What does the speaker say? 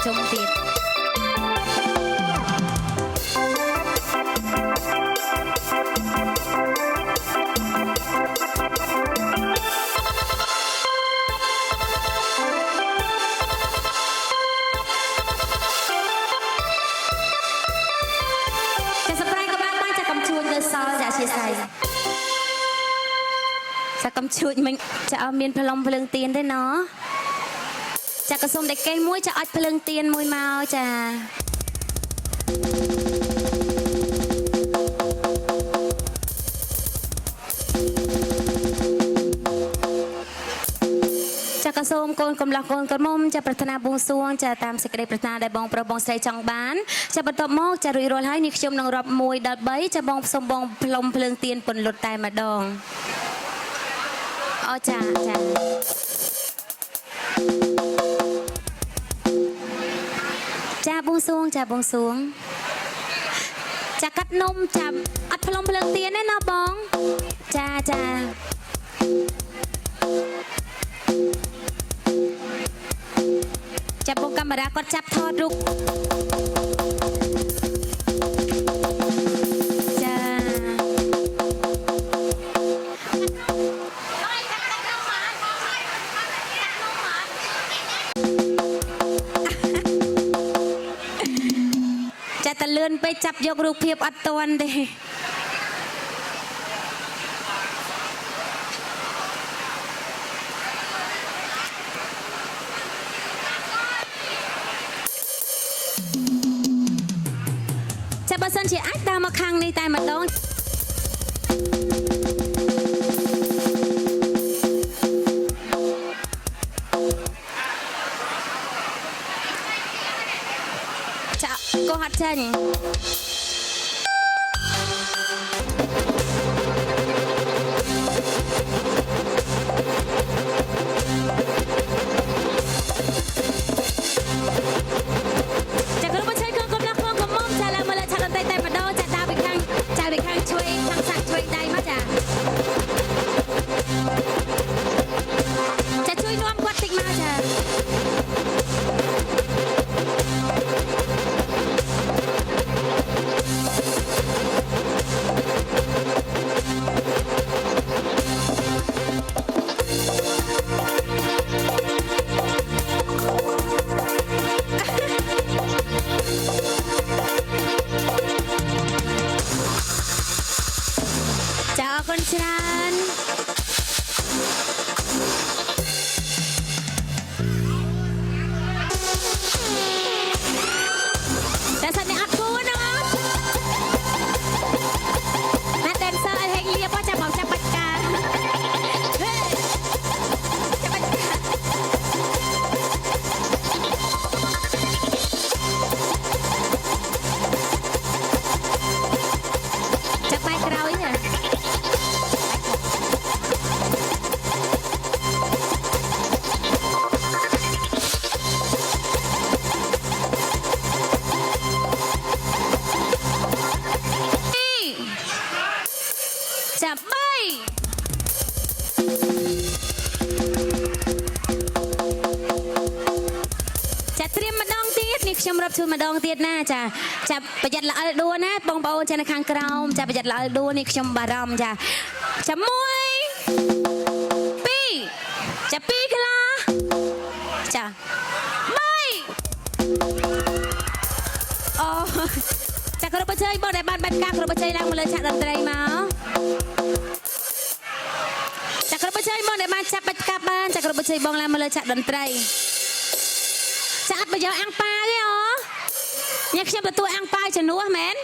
ជុំទៀតកំជួចមិញจะเอาមានផ្លុំភ្លើងទៀនទេណោះចាក៏សុំតែកេះមួយចាអត់ភ្លើងទៀនមួយមកចាចាក៏សូមកូនកំឡោះកូនក្រមុំចាប្រាថ្នាបួងសួងចាតាមសេចក្តីប្រាថ្នាដែលបងប្រុសបងស្រីចង់បានចាបន្ទាប់មកចារួចរាល់ហើយនេះខ្ញុំនឹងរាប់1ដល់3ចាបងសុំបងផ្លុំភ្លើងទៀនពន្លត់តែម្ដងអូចាបួងសួងចាបួងសួងចាកាត់នំចាអត់ផ្លុំភ្លើងទៀនទេណាបងចាបងកាមេរ៉ាគាត់ចាប់ថតរូបតែលឿនពេកចាប់យករូបភាពអត់ទាន់ទេចាំបើសិនជាអាចដើរមកខាងនេះតែម្ដងកោះហាត់ចាញ់ចាក្រុមប្រជែងកូនកំឡោះកូនកំមុំចាឡើងមកលើឆាកតន្ត្រីតែម្ដងចាដើរពីខាងឆ្វេងខាងសាក់ឆ្វេងដៃមកចាជួយនាំគាត់តិចមកចាអរគុណច្រើនតែសិននេះអត់គួរណាណាតែសើឲ្យហេងលៀបចាំបងចាំបាច់ការចាំបែកក្រោយណាចាប់បីចាត្រៀមម្ដងទៀតនេះខ្ញុំរាប់ជួយម្ដងទៀតណាចាប្រយ័ត្នល្អិលដួលណាបងប្អូនចានៅខាងក្រោមចាប្រយ័ត្នល្អិលដួលនេះខ្ញុំបារម្ភចា1 2ចា2កន្លះចា3អូចាក្រុមប្រជែងបងដែលបានបាត់ការក្រុមប្រជែងឡើងមកលើឆាកតន្ត្រីមកចាក្រុមប្រជែងបងដែលបានចាប់បាច់កាប់បានចាក្រុមប្រជែងបងឡើងមកលើឆាកតន្ត្រីចាអត់ប្រយោជន៍អាំងប៉ាទេអូញ៉ាំខ្ញុំទទួលអាំងប៉ាជំនួសមែន